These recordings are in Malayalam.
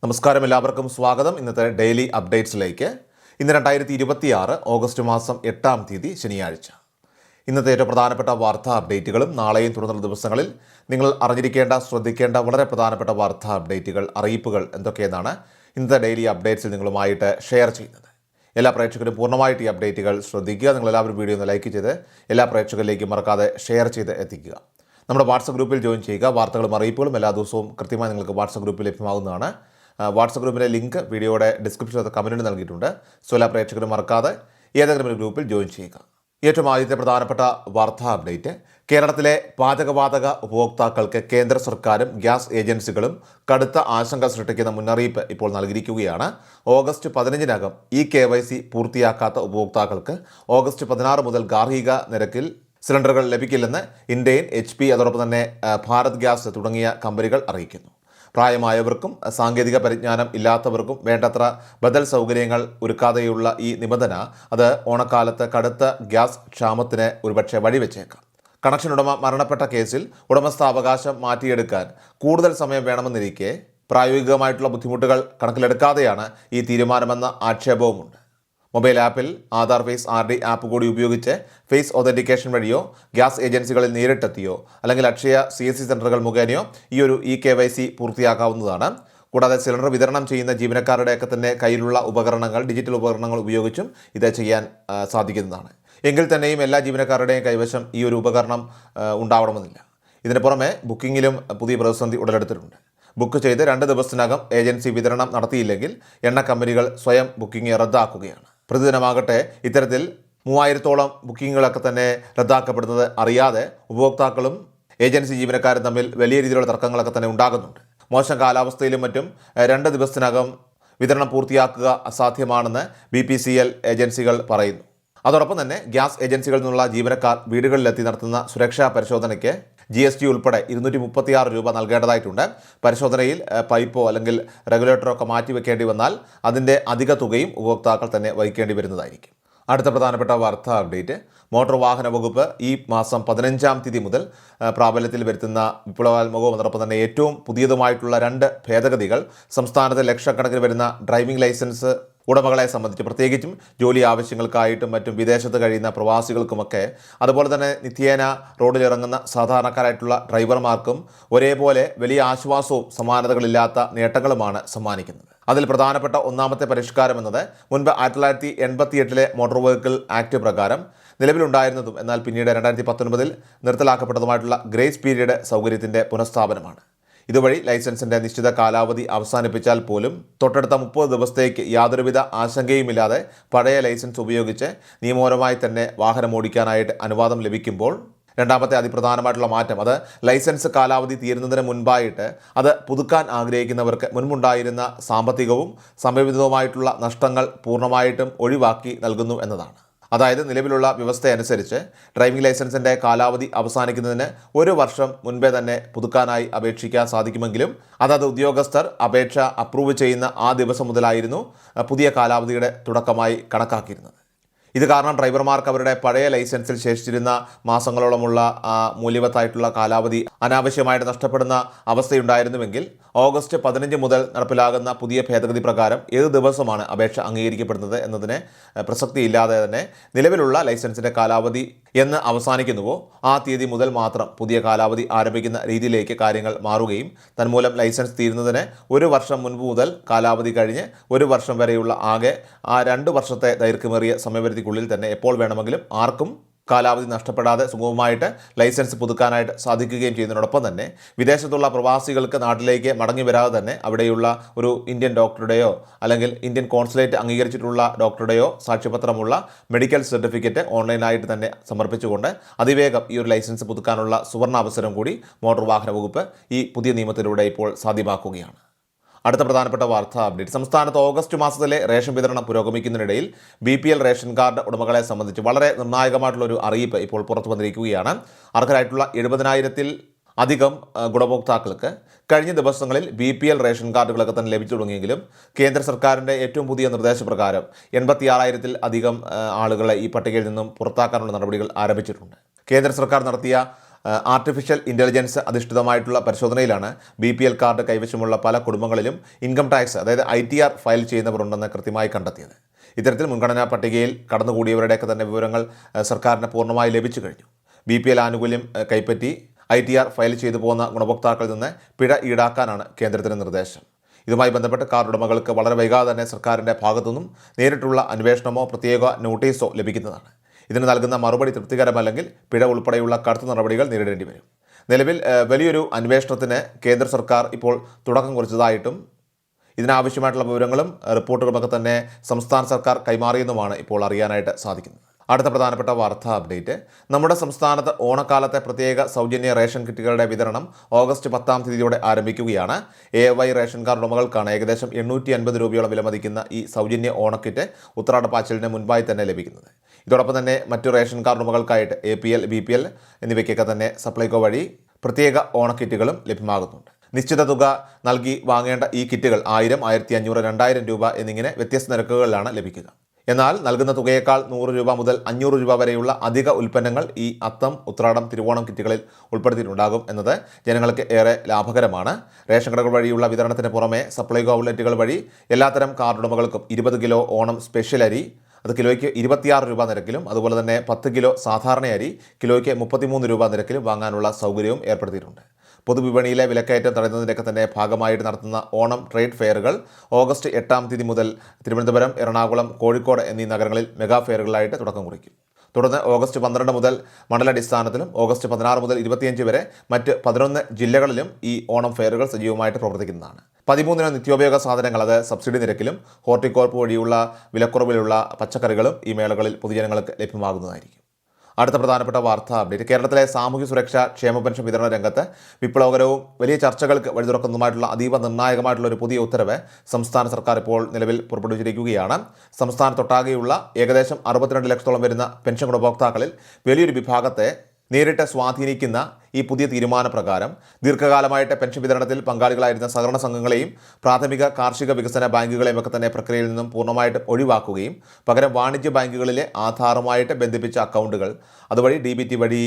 നമസ്കാരം, എല്ലാവർക്കും സ്വാഗതം. ഇന്നത്തെ ഡെയിലി അപ്ഡേറ്റ്സിലേക്ക്. ഇന്ന് 2026 ഓഗസ്റ്റ് മാസം 8-ാം തീയതി ശനിയാഴ്ച. ഇന്നത്തെ ഏറ്റവും പ്രധാനപ്പെട്ട വാർത്താ അപ്ഡേറ്റുകളും നാളെയും തുടർന്നുള്ള ദിവസങ്ങളിൽ നിങ്ങൾ അറിഞ്ഞിരിക്കേണ്ട, ശ്രദ്ധിക്കേണ്ട വളരെ പ്രധാനപ്പെട്ട വാർത്താ അപ്ഡേറ്റുകൾ, അറിയിപ്പുകൾ എന്തൊക്കെയെന്നാണ് ഇന്നത്തെ ഡെയിലി അപ്ഡേറ്റ്സിൽ നിങ്ങളുമായിട്ട് ഷെയർ ചെയ്യുന്നത്. എല്ലാ പ്രേക്ഷകരും പൂർണ്ണമായിട്ട് ഈ അപ്ഡേറ്റുകൾ ശ്രദ്ധിക്കുക. നിങ്ങളെല്ലാവരും വീഡിയോ ഒന്ന് ലൈക്ക് ചെയ്ത് എല്ലാ പ്രേക്ഷകരിലേക്കും മറക്കാതെ ഷെയർ ചെയ്ത് എത്തിക്കുക. നമ്മുടെ വാട്സപ്പ് ഗ്രൂപ്പിൽ ജോയിൻ ചെയ്യുക. വാർത്തകളും അറിയിപ്പുകളും എല്ലാ ദിവസവും കൃത്യമായി നിങ്ങൾക്ക് വാട്സപ്പ് ഗ്രൂപ്പിൽ ലഭ്യമാകുന്നതാണ്. വാട്സപ്പ് ഗ്രൂപ്പിലെ ലിങ്ക് വീഡിയോയുടെ ഡിസ്ക്രിപ്ഷനിൽ കമൻറ്റിന് നൽകിയിട്ടുണ്ട്. സോ എല്ലാ പ്രേക്ഷകരും മറക്കാതെ ഏതെങ്കിലും ഒരു ഗ്രൂപ്പിൽ ജോയിൻ ചെയ്യുക. ഏറ്റവും ആദ്യത്തെ പ്രധാനപ്പെട്ട വാർത്താ അപ്ഡേറ്റ്: കേരളത്തിലെ പാചകവാതക ഉപഭോക്താക്കൾക്ക് കേന്ദ്ര സർക്കാരും ഗ്യാസ് ഏജൻസികളും കടുത്ത ആശങ്ക സൃഷ്ടിക്കുന്ന മുന്നറിയിപ്പ് ഇപ്പോൾ നൽകിയിരിക്കുകയാണ്. ഓഗസ്റ്റ് 15-നകം KYC പൂർത്തിയാക്കാത്ത ഉപഭോക്താക്കൾക്ക് ഓഗസ്റ്റ് 16 മുതൽ ഗാർഹിക നിരക്കിൽ സിലിണ്ടറുകൾ ലഭിക്കില്ലെന്ന് ഇന്ത്യൻ, HP, അതോടൊപ്പം തന്നെ ഭാരത് ഗ്യാസ് തുടങ്ങിയ കമ്പനികൾ അറിയിക്കുന്നു. പ്രായമായവർക്കും സാങ്കേതിക പരിജ്ഞാനം ഇല്ലാത്തവർക്കും വേണ്ടത്ര ബദൽ സൗകര്യങ്ങൾ ഒരുക്കാതെയുള്ള ഈ നിബന്ധന അത് ഓണക്കാലത്ത് കടുത്ത ഗ്യാസ് ക്ഷാമത്തിന് ഒരുപക്ഷെ വഴിവെച്ചേക്കാം. കണക്ഷൻ ഉടമ മരണപ്പെട്ട കേസിൽ ഉടമസ്ഥാവകാശം മാറ്റിയെടുക്കാൻ കൂടുതൽ സമയം വേണമെന്നിരിക്കെ പ്രായോഗികമായിട്ടുള്ള ബുദ്ധിമുട്ടുകൾ കണക്കിലെടുക്കാതെയാണ് ഈ തീരുമാനമെന്ന ആക്ഷേപവുമുണ്ട്. മൊബൈൽ ആപ്പിൽ ആധാർ ഫേസ് RD ആപ്പ് കൂടി ഉപയോഗിച്ച് ഫേസ് ഒതൻറ്റിക്കേഷൻ വഴിയോ ഗ്യാസ് ഏജൻസികളിൽ നേരിട്ടെത്തിയോ അല്ലെങ്കിൽ അക്ഷയ CSC സെൻ്ററുകൾ മുഖേനയോ KYC പൂർത്തിയാക്കാവുന്നതാണ്. കൂടാതെ സിലിണ്ടർ വിതരണം ചെയ്യുന്ന ജീവനക്കാരുടെയൊക്കെ തന്നെ കയ്യിലുള്ള ഉപകരണങ്ങൾ, ഡിജിറ്റൽ ഉപകരണങ്ങൾ ഉപയോഗിച്ചും ഇത് ചെയ്യാൻ സാധിക്കുന്നതാണ്. എങ്കിൽ തന്നെയും എല്ലാ ജീവനക്കാരുടെയും കൈവശം ഈ ഒരു ഉപകരണം ഉണ്ടാവണമെന്നില്ല. ഇതിന് പുറമെ ബുക്കിങ്ങിലും പുതിയ പ്രതിസന്ധി ഉടലെടുത്തിട്ടുണ്ട്. ബുക്ക് ചെയ്ത് 2 ദിവസത്തിനകം ഏജൻസി വിതരണം നടത്തിയില്ലെങ്കിൽ എണ്ണ കമ്പനികൾ സ്വയം ബുക്കിംഗ് റദ്ദാക്കുകയാണ്. പ്രതിദിനമാകട്ടെ ഇത്തരത്തിൽ 3000-ഓളം ബുക്കിങ്ങുകളൊക്കെ തന്നെ റദ്ദാക്കപ്പെടുന്നത് അറിയാതെ ഉപഭോക്താക്കളും ഏജൻസി ജീവനക്കാരും തമ്മിൽ വലിയ രീതിയിലുള്ള തർക്കങ്ങളൊക്കെ തന്നെ ഉണ്ടാകുന്നുണ്ട്. മോശം കാലാവസ്ഥയിലും മറ്റും 2 ദിവസത്തിനകം വിതരണം പൂർത്തിയാക്കുക അസാധ്യമാണെന്ന് BPCL ഏജൻസികൾ പറയുന്നു. അതോടൊപ്പം തന്നെ ഗ്യാസ് ഏജൻസികളിൽ നിന്നുള്ള ജീവനക്കാർ വീടുകളിലെത്തി നടത്തുന്ന സുരക്ഷാ പരിശോധനയ്ക്ക് GST ഉൾപ്പെടെ 236 രൂപ നൽകേണ്ടതായിട്ടുണ്ട്. പരിശോധനയിൽ പൈപ്പോ അല്ലെങ്കിൽ റെഗുലേറ്ററോ ഒക്കെ മാറ്റിവെക്കേണ്ടി വന്നാൽ അതിൻ്റെ അധിക തുകയും ഉപഭോക്താക്കൾ തന്നെ വഹിക്കേണ്ടി വരുന്നതായിരിക്കും. അടുത്ത പ്രധാനപ്പെട്ട വാർത്താ അപ്ഡേറ്റ്: മോട്ടോർ വാഹന വകുപ്പ് ഈ മാസം 15-ാം തീയതി മുതൽ പ്രാബല്യത്തിൽ വരുത്തുന്ന വിപ്ലവാത്മകവും അതോടൊപ്പം തന്നെ ഏറ്റവും പുതിയതുമായിട്ടുള്ള 2 ഭേദഗതികൾ സംസ്ഥാനത്തെ ലക്ഷക്കണക്കിന് വരുന്ന ഡ്രൈവിംഗ് ലൈസൻസ് ഉടമകളെ സംബന്ധിച്ച്, പ്രത്യേകിച്ചും ജോലി ആവശ്യങ്ങൾക്കായിട്ടും മറ്റും വിദേശത്ത് കഴിയുന്ന പ്രവാസികൾക്കുമൊക്കെ, അതുപോലെ തന്നെ നിത്യേന റോഡിലിറങ്ങുന്ന സാധാരണക്കാരായിട്ടുള്ള ഡ്രൈവർമാർക്കും ഒരേപോലെ വലിയ ആശ്വാസവും സമാനതകളില്ലാത്ത നേട്ടങ്ങളുമാണ് സമ്മാനിക്കുന്നത്. അതിൽ പ്രധാനപ്പെട്ട ഒന്നാമത്തെ പരിഷ്കാരം എന്നത് മുൻപ് 1988 മോട്ടോർ വെഹിക്കിൾ ആക്ട് പ്രകാരം നിലവിലുണ്ടായിരുന്നതും എന്നാൽ പിന്നീട് 2019 നിർത്തലാക്കപ്പെട്ടതുമായിട്ടുള്ള ഗ്രേസ് പീരിയഡ് സൗകര്യത്തിൻ്റെ പുനഃസ്ഥാപനമാണ്. ഇതുവഴി ലൈസൻസിൻ്റെ നിശ്ചിത കാലാവധി അവസാനിപ്പിച്ചാൽ പോലും തൊട്ടടുത്ത 30 ദിവസത്തേക്ക് യാതൊരുവിധ ആശങ്കയുമില്ലാതെ പഴയ ലൈസൻസ് ഉപയോഗിച്ച് നിയമപരമായി തന്നെ വാഹനം ഓടിക്കാനായിട്ട് അനുവാദം ലഭിക്കുമ്പോൾ, രണ്ടാമത്തെ അതിപ്രധാനമായിട്ടുള്ള മാറ്റം അത് ലൈസൻസ് കാലാവധി തീരുന്നതിന് മുൻപായിട്ട് അത് പുതുക്കാൻ ആഗ്രഹിക്കുന്നവർക്ക് മുൻപുണ്ടായിരുന്ന സാമ്പത്തികവും സമയബന്ധിതവുമായിട്ടുള്ള നഷ്ടങ്ങൾ പൂർണ്ണമായിട്ടും ഒഴിവാക്കി നൽകുന്നു എന്നതാണ്. അതായത് നിലവിലുള്ള വ്യവസ്ഥയനുസരിച്ച് ഡ്രൈവിംഗ് ലൈസൻസിൻ്റെ കാലാവധി അവസാനിക്കുന്നതിന് 1 വർഷം മുൻപേ തന്നെ പുതുക്കാനായി അപേക്ഷിക്കാൻ സാധിക്കുമെങ്കിലും അതത് ഉദ്യോഗസ്ഥർ അപേക്ഷ അപ്രൂവ് ചെയ്യുന്ന ആ ദിവസം മുതലായിരുന്നു പുതിയ കാലാവധിയുടെ തുടക്കമായി കണക്കാക്കിയിരുന്നത്. ഇത് കാരണം ഡ്രൈവർമാർക്ക് അവരുടെ പഴയ ലൈസൻസിൽ ശേഷിച്ചിരുന്ന മാസങ്ങളോളമുള്ള മൂല്യവത്തായിട്ടുള്ള കാലാവധി അനാവശ്യമായിട്ട് നഷ്ടപ്പെടുന്ന അവസ്ഥയുണ്ടായിരുന്നുവെങ്കിൽ ഓഗസ്റ്റ് 15 മുതൽ നടപ്പിലാകുന്ന പുതിയ ഭേദഗതി പ്രകാരം ഏത് ദിവസമാണ് അപേക്ഷ അംഗീകരിക്കപ്പെടുന്നത് എന്നതിന് പ്രസക്തിയില്ലാതെ തന്നെ നിലവിലുള്ള ലൈസൻസിൻ്റെ കാലാവധി എന്ന് അവസാനിക്കുന്നുവോ ആ തീയതി മുതൽ മാത്രം പുതിയ കാലാവധി ആരംഭിക്കുന്ന രീതിയിലേക്ക് കാര്യങ്ങൾ മാറുകയും തന്മൂലം ലൈസൻസ് തീരുന്നതിന് 1 വർഷം മുൻപ് മുതൽ കാലാവധി കഴിഞ്ഞ് 1 വർഷം വരെയുള്ള ആകെ 2 വർഷത്തെ ദൈർഘ്യമേറിയ സമയപരിധിക്കുള്ളിൽ തന്നെ എപ്പോൾ വേണമെങ്കിലും ആർക്കും കാലാവധി നഷ്ടപ്പെടാതെ സുഗമമായിട്ട് ലൈസൻസ് പുതുക്കാനായിട്ട് സാധിക്കുകയും ചെയ്യുന്നതിനോടൊപ്പം തന്നെ വിദേശത്തുള്ള പ്രവാസികൾക്ക് നാട്ടിലേക്ക് മടങ്ങി വരാതെ തന്നെ അവിടെയുള്ള ഒരു ഇന്ത്യൻ ഡോക്ടറുടെയോ അല്ലെങ്കിൽ ഇന്ത്യൻ കോൺസുലേറ്റ് അംഗീകരിച്ചിട്ടുള്ള ഡോക്ടറുടെയോ സാക്ഷ്യപത്രമുള്ള മെഡിക്കൽ സർട്ടിഫിക്കറ്റ് ഓൺലൈനായിട്ട് തന്നെ സമർപ്പിച്ചുകൊണ്ട് അതിവേഗം ഈ ഒരു ലൈസൻസ് പുതുക്കാനുള്ള സുവർണ്ണ അവസരം കൂടി മോട്ടോർ വാഹന വകുപ്പ് ഈ പുതിയ നിയമത്തിലൂടെ ഇപ്പോൾ സാധ്യമാക്കുകയാണ്. അടുത്ത പ്രധാനപ്പെട്ട വാർത്താ അപ്ഡേറ്റ്: സംസ്ഥാനത്ത് ഓഗസ്റ്റ് മാസത്തിലെ റേഷൻ വിതരണം പുരോഗമിക്കുന്നതിനിടയിൽ BPL റേഷൻ കാർഡ് ഉടമകളെ സംബന്ധിച്ച് വളരെ നിർണായകമായിട്ടുള്ളൊരു അറിയിപ്പ് ഇപ്പോൾ പുറത്തു വന്നിരിക്കുകയാണ്. അർഹരായിട്ടുള്ള 70,000-ൽ അധികം ഗുണഭോക്താക്കൾക്ക് കഴിഞ്ഞ ദിവസങ്ങളിൽ BPL റേഷൻ കാർഡുകളൊക്കെ തന്നെ ലഭിച്ചു തുടങ്ങിയെങ്കിലും കേന്ദ്ര സർക്കാരിൻ്റെ ഏറ്റവും പുതിയ നിർദ്ദേശപ്രകാരം 86,000-ൽ അധികം ആളുകളെ ഈ പട്ടികയിൽ നിന്നും പുറത്താക്കാനുള്ള നടപടികൾ ആരംഭിച്ചിട്ടുണ്ട്. കേന്ദ്ര സർക്കാർ നടത്തിയ ആർട്ടിഫിഷ്യൽ ഇൻ്റലിജൻസ് അധിഷ്ഠിതമായിട്ടുള്ള പരിശോധനയിലാണ് BPL കാർഡ് കൈവശമുള്ള പല കുടുംബങ്ങളിലും ഇൻകം ടാക്സ് അതായത് ITR ഫയൽ ചെയ്യുന്നവരുണ്ടെന്ന് കൃത്യമായി കണ്ടെത്തിയത്. ഇത്തരത്തിൽ മുൻഗണനാ പട്ടികയിൽ കടന്നുകൂടിയവരുടെയൊക്കെ തന്നെ വിവരങ്ങൾ സർക്കാരിന് പൂർണ്ണമായി ലഭിച്ചു കഴിഞ്ഞു. BPL ആനുകൂല്യം കൈപ്പറ്റി ITR ഫയൽ ചെയ്തു പോകുന്ന ഗുണഭോക്താക്കളിൽ നിന്ന് പിഴ ഈടാക്കാനാണ് കേന്ദ്രത്തിൻ്റെ നിർദ്ദേശം. ഇതുമായി ബന്ധപ്പെട്ട് കാർഡ് ഉടമകൾക്ക് വളരെ വൈകാതെ തന്നെ സർക്കാരിൻ്റെ ഭാഗത്തുനിന്നും നേരിട്ടുള്ള അന്വേഷണമോ പ്രത്യേക നോട്ടീസോ ലഭിക്കുന്നതാണ്. ഇതിന് നൽകുന്ന മറുപടി തൃപ്തികരമല്ലെങ്കിൽ പിഴ ഉൾപ്പെടെയുള്ള കടുത്ത നടപടികൾ നേരിടേണ്ടി വരും. നിലവിൽ വലിയൊരു അന്വേഷണത്തിന് കേന്ദ്ര സർക്കാർ ഇപ്പോൾ തുടക്കം കുറിച്ചതായിട്ടും ഇതിനാവശ്യമായിട്ടുള്ള വിവരങ്ങളും റിപ്പോർട്ടുകളുമൊക്കെ തന്നെ സംസ്ഥാന സർക്കാർ കൈമാറിയെന്നുമാണ് ഇപ്പോൾ അറിയാനായിട്ട് സാധിക്കുന്നത്. അടുത്ത പ്രധാനപ്പെട്ട വാർത്താ അപ്ഡേറ്റ്, നമ്മുടെ സംസ്ഥാനത്ത് ഓണക്കാലത്തെ പ്രത്യേക സൗജന്യ റേഷൻ കിറ്റുകളുടെ വിതരണം ഓഗസ്റ്റ് 10-ാം തീയതിയോടെ ആരംഭിക്കുകയാണ്. AY റേഷൻ കാർഡ് ഉടമകൾക്കാണ് ഏകദേശം 850 രൂപയോളം വിലമതിക്കുന്ന ഈ സൗജന്യ ഓണക്കിറ്റ് ഉത്രാടപ്പാച്ചിലിന് മുൻപായി തന്നെ ലഭിക്കുന്നത്. ഇതോടൊപ്പം തന്നെ മറ്റു റേഷൻ കാർഡ് ഉടമകൾക്കായിട്ട് APL, BPL എന്നിവയ്ക്കൊക്കെ തന്നെ സപ്ലൈകോ വഴി പ്രത്യേക ഓണക്കിറ്റുകളും ലഭ്യമാകുന്നുണ്ട്. നിശ്ചിത തുക നൽകി വാങ്ങേണ്ട ഈ കിറ്റുകൾ 1000, 1500, 2000 രൂപ എന്നിങ്ങനെ വ്യത്യസ്ത നിരക്കുകളിലാണ് ലഭിക്കുക. എന്നാൽ നൽകുന്ന തുകയേക്കാൾ 100 രൂപ മുതൽ 500 രൂപ വരെയുള്ള അധിക ഉൽപ്പന്നങ്ങൾ ഈ അത്തം, ഉത്രാടം, തിരുവോണം കിറ്റുകളിൽ ഉൾപ്പെടുത്തിയിട്ടുണ്ടാകും എന്നത് ജനങ്ങൾക്ക് ഏറെ ലാഭകരമാണ്. റേഷൻ കടകൾ വഴിയുള്ള വിതരണത്തിന് പുറമെ സപ്ലൈകോ ഔട്ട്ലെറ്റുകൾ വഴി എല്ലാത്തരം കാർഡ് ഉടമകൾക്കും 20 കിലോ ഓണം സ്പെഷ്യൽ അരി അത് കിലോയ്ക്ക് 26 രൂപ നിരക്കിലും അതുപോലെ തന്നെ 10 കിലോ സാധാരണ അരി കിലോയ്ക്ക് 33 രൂപ നിരക്കിലും വാങ്ങാനുള്ള സൗകര്യവും ഏർപ്പെടുത്തിയിട്ടുണ്ട്. പൊതുവിപണിയിലെ വിലക്കയറ്റം തടയുന്നതിൻ്റെയൊക്കെ തന്നെ ഭാഗമായിട്ട് നടത്തുന്ന ഓണം ട്രേഡ് ഫെയറുകൾ ഓഗസ്റ്റ് 8-ാം തീയതി മുതൽ തിരുവനന്തപുരം, എറണാകുളം, കോഴിക്കോട് എന്നീ നഗരങ്ങളിൽ മെഗാ ഫെയറുകളായിട്ട് തുടക്കം കുറിക്കും. തുടർന്ന് ഓഗസ്റ്റ് 12 മുതൽ മണ്ഡലാടിസ്ഥാനത്തിലും ഓഗസ്റ്റ് 16 മുതൽ 25 വരെ മറ്റ് 11 ജില്ലകളിലും ഈ ഓണം ഫെയറുകൾ സജീവമായിട്ട് പ്രവർത്തിക്കുന്നതാണ്. 13 നിത്യോപയോഗ സാധനങ്ങൾ അത് സബ്സിഡി നിരക്കിലും ഹോർട്ടികോർപ്പ് വഴിയുള്ള വിലക്കുറവിലുള്ള പച്ചക്കറികളും ഈ മേളകളിൽ പൊതുജനങ്ങൾക്ക് ലഭ്യമാകുന്നതായിരിക്കും. അടുത്ത പ്രധാനപ്പെട്ട വാർത്താ അപ്ഡേറ്റ്, കേരളത്തിലെ സാമൂഹ്യ സുരക്ഷാ ക്ഷേമ പെൻഷൻ വിതരണ രംഗത്ത് വിപ്ലവകരവും വലിയ ചർച്ചകൾക്ക് വഴി തുറക്കുന്നതുമായിട്ടുള്ള അതീവ നിർണായകമായിട്ടുള്ള ഒരു പുതിയ ഉത്തരവ് സംസ്ഥാന സർക്കാർ ഇപ്പോൾ നിലവിൽ പുറപ്പെടുവിച്ചിരിക്കുകയാണ്. സംസ്ഥാനത്തൊട്ടാകെയുള്ള ഏകദേശം 62 ലക്ഷത്തോളം വരുന്ന പെൻഷൻ ഗുണഭോക്താക്കളിൽ വലിയൊരു വിഭാഗത്തെ നേരിട്ട് സ്വാധീനിക്കുന്ന ഈ പുതിയ തീരുമാനപ്രകാരം ദീർഘകാലമായിട്ട് പെൻഷൻ വിതരണത്തിൽ പങ്കാളികളായിരുന്ന സഹകരണ സംഘങ്ങളെയും പ്രാഥമിക കാർഷിക വികസന ബാങ്കുകളെയും ഒക്കെ തന്നെ പ്രക്രിയയിൽ നിന്നും പൂർണ്ണമായിട്ടും ഒഴിവാക്കുകയും പകരം വാണിജ്യ ബാങ്കുകളിലെ ആധാറുമായിട്ട് ബന്ധിപ്പിച്ച അക്കൗണ്ടുകൾ അതുവഴി DBT വഴി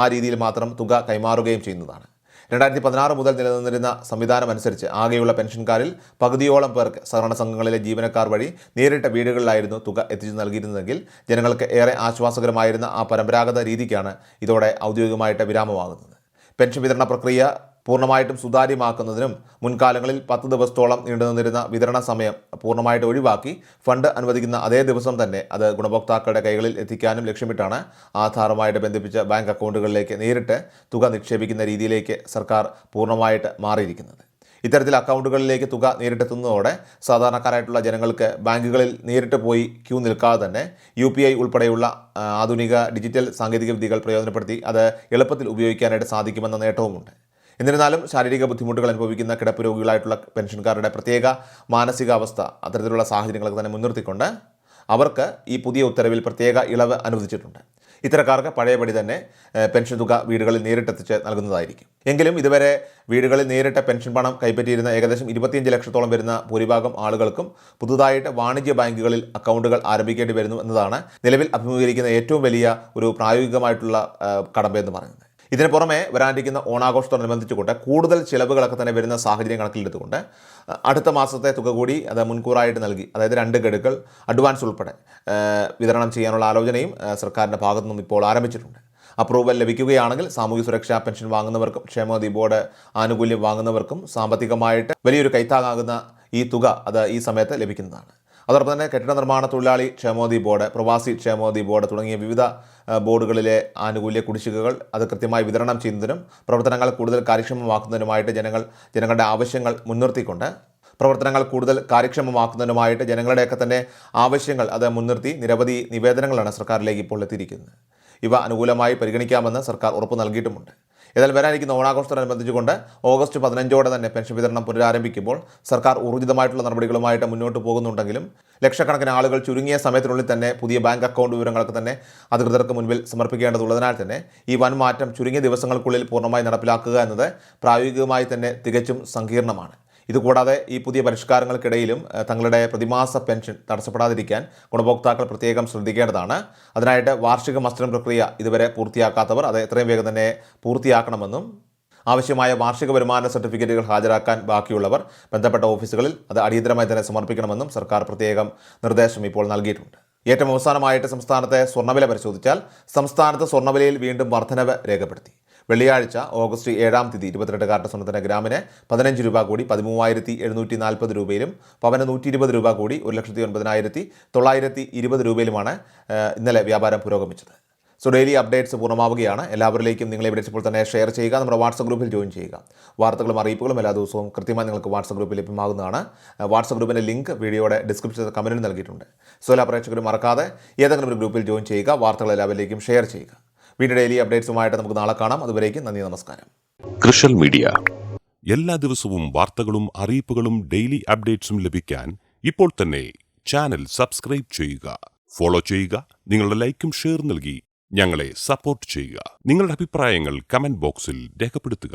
ആ രീതിയിൽ മാത്രം തുക കൈമാറുകയും ചെയ്യുന്നതാണ്. 2016 മുതൽ നിലനിന്നിരുന്ന സംവിധാനം അനുസരിച്ച് ആകെയുള്ള പെൻഷൻകാരിൽ പകുതിയോളം പേർക്ക് സഹകരണ സംഘങ്ങളിലെ ജീവനക്കാർ വഴി നേരിട്ട വീടുകളിലായിരുന്നു തുക എത്തിച്ചു നൽകിയിരുന്നതെങ്കിൽ ജനങ്ങൾക്ക് ഏറെ ആശ്വാസകരമായിരുന്ന ആ പരമ്പരാഗത രീതിക്കാണ് ഇതോടെ ഔദ്യോഗികമായിട്ട് വിരാമമാകുന്നത്. പെൻഷൻ വിതരണ പ്രക്രിയ പൂർണ്ണമായിട്ടും സുതാര്യമാക്കുന്നതിനും മുൻകാലങ്ങളിൽ 10 ദിവസത്തോളം നീണ്ടുനിന്നിരുന്ന വിതരണ സമയം പൂർണ്ണമായിട്ട് ഒഴിവാക്കി ഫണ്ട് അനുവദിക്കുന്ന അതേ ദിവസം തന്നെ അത് ഗുണഭോക്താക്കളുടെ കൈകളിൽ എത്തിക്കാനും ലക്ഷ്യമിട്ടാണ് ആധാറുമായിട്ട് ബന്ധിപ്പിച്ച ബാങ്ക് അക്കൗണ്ടുകളിലേക്ക് നേരിട്ട് തുക നിക്ഷേപിക്കുന്ന രീതിയിലേക്ക് സർക്കാർ പൂർണ്ണമായിട്ട് മാറിയിരിക്കുന്നത്. ഇത്തരത്തിൽ അക്കൗണ്ടുകളിലേക്ക് തുക നേരിട്ടെത്തുന്നതോടെ സാധാരണക്കാരായിട്ടുള്ള ജനങ്ങൾക്ക് ബാങ്കുകളിൽ നേരിട്ട് പോയി ക്യൂ നിൽക്കാതെ തന്നെ UPI ഉൾപ്പെടെയുള്ള ആധുനിക ഡിജിറ്റൽ സാങ്കേതിക വിദ്യകൾ പ്രയോജനപ്പെടുത്തി അത് എളുപ്പത്തിൽ ഉപയോഗിക്കാനായിട്ട് സാധിക്കുമെന്ന നേട്ടവുമുണ്ട്. എന്നിരുന്നാലും ശാരീരിക ബുദ്ധിമുട്ടുകൾ അനുഭവിക്കുന്ന കിടപ്പ് രോഗികളായിട്ടുള്ള പെൻഷൻകാരുടെ പ്രത്യേക മാനസികാവസ്ഥ അത്തരത്തിലുള്ള സാഹചര്യങ്ങളൊക്കെ തന്നെ മുൻനിർത്തിക്കൊണ്ട് അവർക്ക് ഈ പുതിയ ഉത്തരവിൽ പ്രത്യേക ഇളവ് അനുവദിച്ചിട്ടുണ്ട്. ഇത്തരക്കാർക്ക് പഴയപടി തന്നെ പെൻഷൻ തുക വീടുകളിൽ നേരിട്ടെത്തിച്ച് നൽകുന്നതായിരിക്കും. എങ്കിലും ഇതുവരെ വീടുകളിൽ നേരിട്ട് പെൻഷൻ പണം കൈപ്പറ്റിയിരുന്ന ഏകദേശം 25 ലക്ഷത്തോളം വരുന്ന ഭൂരിഭാഗം ആളുകൾക്കും പുതുതായിട്ട് വാണിജ്യ ബാങ്കുകളിൽ അക്കൗണ്ടുകൾ ആരംഭിക്കേണ്ടി വരുന്നു എന്നതാണ് നിലവിൽ അഭിമുഖീകരിക്കുന്ന ഏറ്റവും വലിയ ഒരു പ്രായോഗികമായിട്ടുള്ള കടമ്പയെന്ന് പറയുന്നത്. ഇതിന് പുറമെ വരാനിരിക്കുന്ന ഓണാഘോഷത്തോടനുബന്ധിച്ചുകൊണ്ട് കൂടുതൽ ചിലവുകളൊക്കെ തന്നെ വരുന്ന സാഹചര്യം കണക്കിലെടുത്തുകൊണ്ട് അടുത്ത മാസത്തെ തുക കൂടി അത് മുൻകൂറായിട്ട് നൽകി, അതായത് 2 ഗഡുക്കൾ അഡ്വാൻസ് ഉൾപ്പെടെ വിതരണം ചെയ്യാനുള്ള ആലോചനയും സർക്കാരിൻ്റെ ഭാഗത്തു നിന്നും ഇപ്പോൾ ആരംഭിച്ചിട്ടുണ്ട്. അപ്രൂവൽ ലഭിക്കുകയാണെങ്കിൽ സാമൂഹ്യ സുരക്ഷാ പെൻഷൻ വാങ്ങുന്നവർക്കും ക്ഷേമനിധി ബോർഡ് ആനുകൂല്യം വാങ്ങുന്നവർക്കും സാമ്പത്തികമായിട്ട് വലിയൊരു കൈത്താങ്ങാകുന്ന ഈ തുക അത് ഈ സമയത്ത് ലഭിക്കുന്നതാണ്. അതോടൊപ്പം തന്നെ കെട്ടിട നിർമ്മാണ തൊഴിലാളി ക്ഷേമനിധി ബോർഡ്, പ്രവാസി ക്ഷേമനിധി ബോർഡ് തുടങ്ങിയ വിവിധ ബോർഡുകളിലെ ആനുകൂല്യ കുടിശ്ശികകൾ അത് കൃത്യമായി വിതരണം ചെയ്യുന്നതിനും പ്രവർത്തനങ്ങൾ കൂടുതൽ കാര്യക്ഷമമാക്കുന്നതിനുമായിട്ട് ജനങ്ങളുടെ ആവശ്യങ്ങൾ മുൻനിർത്തിക്കൊണ്ട് ജനങ്ങളുടെയൊക്കെ തന്നെ ആവശ്യങ്ങൾ അത് മുൻനിർത്തി നിരവധി നിവേദനങ്ങളാണ് സർക്കാരിലേക്ക് ഇപ്പോൾ എത്തിയിരിക്കുന്നത്. ഇവ അനുകൂലമായി പരിഗണിക്കാമെന്ന് സർക്കാർ ഉറപ്പ് നൽകിയിട്ടുമുണ്ട്. ഏതായാലും വരാനിരിക്കുന്ന ഓണാഘോഷത്തോടനുബന്ധിച്ചുകൊണ്ട് ഓഗസ്റ്റ് 15 തന്നെ പെൻഷൻ വിതരണം പുനരാരംഭിക്കുമ്പോൾ സർക്കാർ ഊർജിതമായിട്ടുള്ള നടപടികളുമായിട്ട് മുന്നോട്ട് പോകുന്നുണ്ടെങ്കിലും ലക്ഷക്കണക്കിന് ആളുകൾ ചുരുങ്ങിയ സമയത്തിനുള്ളിൽ തന്നെ പുതിയ ബാങ്ക് അക്കൗണ്ട് വിവരങ്ങളൊക്കെ തന്നെ അധികൃതർക്ക് മുൻപിൽ സമർപ്പിക്കേണ്ടതുള്ളതിനാൽ തന്നെ ഈ വൻ മാറ്റം ചുരുങ്ങിയ ദിവസങ്ങൾക്കുള്ളിൽ പൂർണ്ണമായി നടപ്പിലാക്കുക എന്നത് പ്രായോഗികമായി തന്നെ തികച്ചും സങ്കീർണമാണ്. ഇതുകൂടാതെ ഈ പുതിയ പരിഷ്കാരങ്ങൾക്കിടയിലും തങ്ങളുടെ പ്രതിമാസ പെൻഷൻ തടസ്സപ്പെടാതിരിക്കാൻ ഗുണഭോക്താക്കൾ പ്രത്യേകം ശ്രദ്ധിക്കേണ്ടതാണ്. അതിനായിട്ട് വാർഷിക മസ്റ്ററിംഗ് പ്രക്രിയ ഇതുവരെ പൂർത്തിയാക്കാത്തവർ അത് എത്രയും വേഗം തന്നെ പൂർത്തിയാക്കണമെന്നും ആവശ്യമായ വാർഷിക വരുമാന സർട്ടിഫിക്കറ്റുകൾ ഹാജരാക്കാൻ ബാക്കിയുള്ളവർ ബന്ധപ്പെട്ട ഓഫീസുകളിൽ അത് അടിയന്തരമായി തന്നെ സമർപ്പിക്കണമെന്നും സർക്കാർ പ്രത്യേകം നിർദ്ദേശം ഇപ്പോൾ നൽകിയിട്ടുണ്ട്. ഏറ്റവും അവസാനമായിട്ട് സംസ്ഥാനത്തെ സ്വർണ്ണവില പരിശോധിച്ചാൽ സംസ്ഥാനത്ത് സ്വർണ്ണവിലയിൽ വീണ്ടും വർധനവ് രേഖപ്പെടുത്തി. വെള്ളിയാഴ്ച ഓഗസ്റ്റ് 7-ാം തീയതി 22 കാരറ്റ് സ്വർണ്ണത്തിന് ഗ്രാമിന് 15 രൂപ കൂടി 13,740 രൂപയിലും പവന് 120 രൂപ കൂടി 1,09,920 രൂപയിലുമാണ് ഇന്നലെ വ്യാപാരം പുരോഗമിച്ചത്. സോ ഡെയിലി അപ്ഡേറ്റ്സ് പൂർണ്ണമാവുകയാണ്. എല്ലാവരിലേക്കും നിങ്ങൾ ഇവിടെ ഇപ്പോൾ തന്നെ ഷെയർ ചെയ്യുക, നമ്മുടെ വാട്സപ്പ് ഗ്രൂപ്പിൽ ജോയിൻ ചെയ്യുക. വാർത്തകളും അറിയിപ്പുകളും എല്ലാ ദിവസവും കൃത്യമായി നിങ്ങൾക്ക് വാട്സപ്പ് ഗ്രൂപ്പിൽ ലഭ്യമാകുന്നതാണ്. വാട്സപ്പ് ഗ്രൂപ്പിൻ്റെ ലിങ്ക് വീഡിയോയുടെ ഡിസ്ക്രിപ്ഷൻ കമൻറ്റിൽ നൽകിയിട്ടുണ്ട്. സോ എല്ലാ പ്രേക്ഷകരും മറക്കാതെ ഏതെങ്കിലും ഒരു ഗ്രൂപ്പിൽ ജോയിൻ ചെയ്യുക, വാർത്തകൾ എല്ലാവരിലേക്കും ഷെയർ ചെയ്യുക. വീഡിയോ ഡെയിലി അപ്ഡേറ്റ്സുമായിട്ട് നമുക്ക് നാളെ കാണാം. അതുവരേക്കും നന്ദി, നമസ്കാരം. കൃഷൽ മീഡിയ എല്ലാ ദിവസവും വാർത്തകളും അറിയിപ്പുകളും ഡെയിലി അപ്ഡേറ്റ്സും ലഭിക്കാൻ ഇപ്പോൾ തന്നെ ചാനൽ സബ്സ്ക്രൈബ് ചെയ്യുക, ഫോളോ ചെയ്യുക. നിങ്ങളുടെ ലൈക്കും ഷെയർ നൽകി ഞങ്ങളെ സപ്പോർട്ട് ചെയ്യുക. നിങ്ങളുടെ അഭിപ്രായങ്ങൾ കമന്റ് ബോക്സിൽ രേഖപ്പെടുത്തുക.